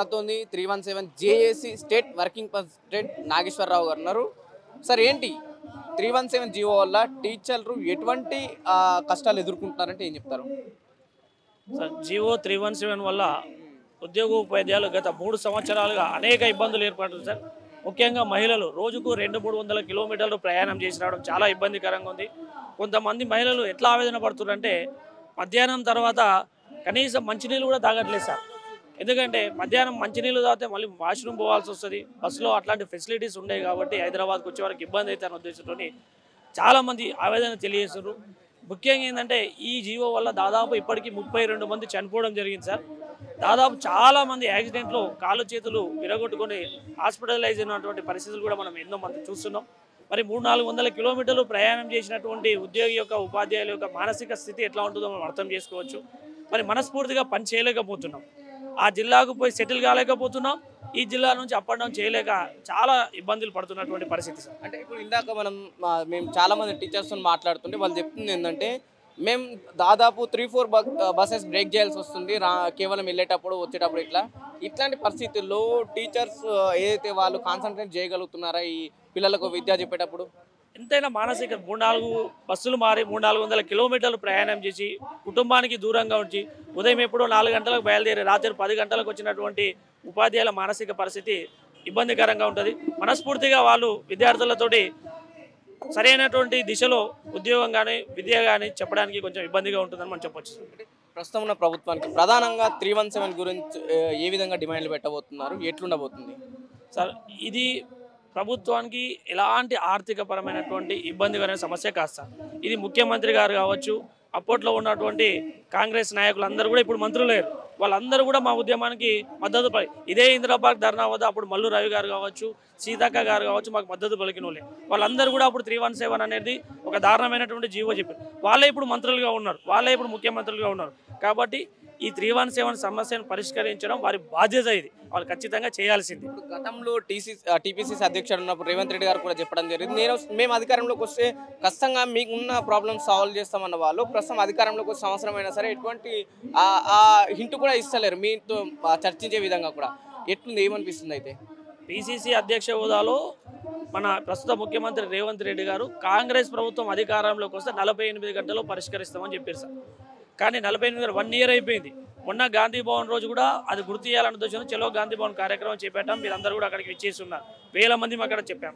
మనతోని 317 JAC state working president Nageswararao garu ఉన్నారు. Sir ఏంటి 317 జీవో వల్ల టీచర్లు ఎటువంటి కష్టాలు ఎదుర్కొంటున్నారంటే ఏం చెప్తారు? సార్ జీవో 317 వల్ల ఉద్యోగోపాధ్యాయులు గత 3 సంవత్సరాలుగా అనేక ఇబ్బందులు ఏర్పడుతుంది సార్. ముఖ్యంగా మహిళలు రోజుకు 200-300 కిలోమీటర్లు ప్రయాణం చేసి రావడం చాలా ఇబ్బందికరంగా ఉంది. కొంతమంది మహిళలు ఎట్లా ఆవేదన పడుతున్నారంటే మధ్యాహ్నం తర్వాత కనీసం మంచినీళ్ళు కూడా తాగట్లేదు సార్. ఎందుకంటే మధ్యాహ్నం మంచినీళ్ళు తాగితే మళ్ళీ వాష్రూమ్ పోవాల్సి వస్తుంది. బస్సులో అట్లాంటి ఫెసిలిటీస్ ఉండేవి కాబట్టి హైదరాబాద్కి వచ్చే వరకు ఇబ్బంది అవుతారనే ఉద్దేశంతో చాలామంది ఆవేదన తెలియజేస్తున్నారు. ముఖ్యంగా ఏంటంటే ఈ జీవో వల్ల దాదాపు ఇప్పటికీ 32 మంది చనిపోవడం జరిగింది సార్. దాదాపు చాలామంది యాక్సిడెంట్లో కాళ్ళు చేతులు విరగొట్టుకొని హాస్పిటలైజ్ అయినటువంటి పరిస్థితులు కూడా మనం ఎన్నో మంది చూస్తున్నాం. మరి 300-400 కిలోమీటర్లు ప్రయాణం చేసినటువంటి ఉద్యోగి యొక్క ఉపాధ్యాయుల యొక్క మానసిక స్థితి ఎట్లా ఉంటుందో మనం అర్థం చేసుకోవచ్చు. మరి మనస్ఫూర్తిగా పని చేయలేకపోతున్నాం, ఆ జిల్లాకు పోయి సెటిల్ కాలేకపోతున్నాం, ఈ జిల్లా నుంచి అప్ అండ్ డౌన్ చేయలేక చాలా ఇబ్బందులు పడుతున్నటువంటి పరిస్థితి సార్. అంటే ఇప్పుడు ఇందాక మేము చాలామంది టీచర్స్తో మాట్లాడుతుంటే వాళ్ళు చెప్తుంది ఏంటంటే మేము దాదాపు 3-4 బస్సెస్ బ్రేక్ చేయాల్సి వస్తుంది కేవలం వెళ్ళేటప్పుడు వచ్చేటప్పుడు. ఇట్లాంటి పరిస్థితుల్లో టీచర్స్ ఏదైతే వాళ్ళు కాన్సన్ట్రేట్ చేయగలుగుతున్నారా ఈ పిల్లలకు విద్య చెప్పేటప్పుడు? ఎంతైనా మానసిక 3-4 బస్సులు మారి 300-400 కిలోమీటర్లు ప్రయాణం చేసి కుటుంబానికి దూరంగా ఉంచి ఉదయం ఎప్పుడో 4 గంటలకు బయలుదేరి రాత్రి 10 గంటలకు వచ్చినటువంటి ఉపాధ్యాయుల మానసిక పరిస్థితి ఇబ్బందికరంగా ఉంటుంది. మనస్ఫూర్తిగా వాళ్ళు విద్యార్థులతోటి సరైనటువంటి దిశలో ఉద్యోగం కానీ విద్య కానీ చెప్పడానికి కొంచెం ఇబ్బందిగా ఉంటుందని మనం చెప్పొచ్చు. ప్రస్తుతం ఉన్న ప్రభుత్వానికి ప్రధానంగా 317 గురించి ఏ విధంగా డిమాండ్లు పెట్టబోతున్నారు, ఎట్లుండబోతుంది సార్? ఇది ప్రభుత్వానికి ఎలాంటి ఆర్థికపరమైనటువంటి ఇబ్బందికరమైన సమస్య కాదు సార్. ఇది ముఖ్యమంత్రి గారు కావచ్చు, అప్పట్లో ఉన్నటువంటి కాంగ్రెస్ నాయకులందరూ కూడా ఇప్పుడు మంత్రులు లేరు, వాళ్ళందరూ కూడా మా ఉద్యమానికి మద్దతు ఇదే ఇందిరా పార్క్ ధర్నా వద్ద అప్పుడు మల్లు రవి గారు కావచ్చు, సీతక్క గారు కావచ్చు, మాకు మద్దతు పలికిన వాళ్ళే. వాళ్ళందరూ కూడా అప్పుడు 317 అనేది ఒక దారుణమైనటువంటి జీవో చెప్పారు. వాళ్ళే ఇప్పుడు మంత్రులుగా ఉన్నారు, వాళ్ళే ఇప్పుడు ముఖ్యమంత్రులుగా ఉన్నారు. కాబట్టి ఈ 317 సమస్యను పరిష్కరించడం వారి బాధ్యత, ఇది వాళ్ళు ఖచ్చితంగా చేయాల్సింది. గతంలో టీపీసీసీ అధ్యక్షుడు ఉన్నప్పుడు రేవంత్ రెడ్డి గారు కూడా చెప్పడం జరిగింది, మేము అధికారంలోకి వస్తే ఖచ్చితంగా మీకున్న ప్రాబ్లమ్స్ సాల్వ్ చేస్తామన్న వాళ్ళు ప్రస్తుతం అధికారంలోకి వచ్చే అవసరమైనా సరే ఎటువంటి హింట్ కూడా ఇస్తలేరు మీతో చర్చించే విధంగా కూడా. ఎట్లుంది, ఏమనిపిస్తుంది? అయితే పీసీసీ అధ్యక్ష హోదాలో మన ప్రస్తుత ముఖ్యమంత్రి రేవంత్ రెడ్డి గారు కాంగ్రెస్ ప్రభుత్వం అధికారంలోకి వస్తే 48 గంటల్లో పరిష్కరిస్తామని చెప్పారు సార్. కానీ 48 1 ఇయర్ అయిపోయింది. మొన్న గాంధీ భవన్ రోజు కూడా అది గుర్తు చేయాలన్న ఉద్దేశంతో చలో గాంధీ భవన్ కార్యక్రమం చేపట్టాం. మీరందరూ కూడా అక్కడికి విచ్చేసి ఉన్నారు, వేల మంది అక్కడ చెప్పాం.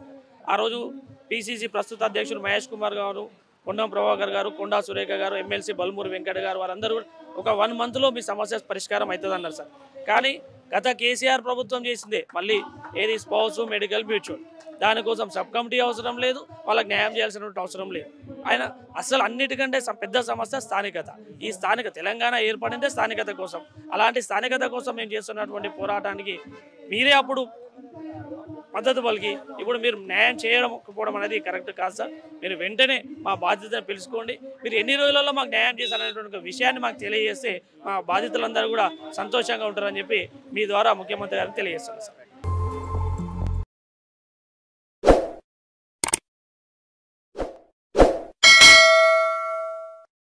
ఆ రోజు పీసీసీ ప్రస్తుత అధ్యక్షుడు మహేష్ కుమార్ గారు, పొన్నం ప్రభాకర్ గారు, కొండా సురేఖ గారు, ఎమ్మెల్సీ బల్మూరి వెంకట గారు, వారందరూ ఒక 1 మంత్లో మీ సమస్య పరిష్కారం అవుతుంది అన్నారు సార్. కానీ గత కేసీఆర్ ప్రభుత్వం చేసిందే మళ్ళీ ఏది స్పౌస్ మెడికల్ మ్యూచువల్, దానికోసం సబ్ కమిటీ అవసరం లేదు, వాళ్ళకి న్యాయం చేయాల్సినటువంటి అవసరం లేదు. ఆయన అసలు అన్నిటికంటే పెద్ద సమస్య స్థానికత. ఈ స్థానిక తెలంగాణ ఏర్పడిందే స్థానికత కోసం. అలాంటి స్థానికత కోసం మేము చేస్తున్నటువంటి పోరాటానికి మీరే అప్పుడు మద్దతు పలికి ఇప్పుడు మీరు న్యాయం చేయకపోవడం అనేది కరెక్ట్ కాదు సార్. మీరు వెంటనే మా బాధ్యతను పిలుచుకోండి, మీరు ఎన్ని రోజులలో మాకు న్యాయం చేశారనేటువంటి విషయాన్ని మాకు తెలియజేస్తే మా బాధితులందరూ కూడా సంతోషంగా ఉంటారని చెప్పి మీ ద్వారా ముఖ్యమంత్రి గారిని తెలియజేస్తున్నాను సార్.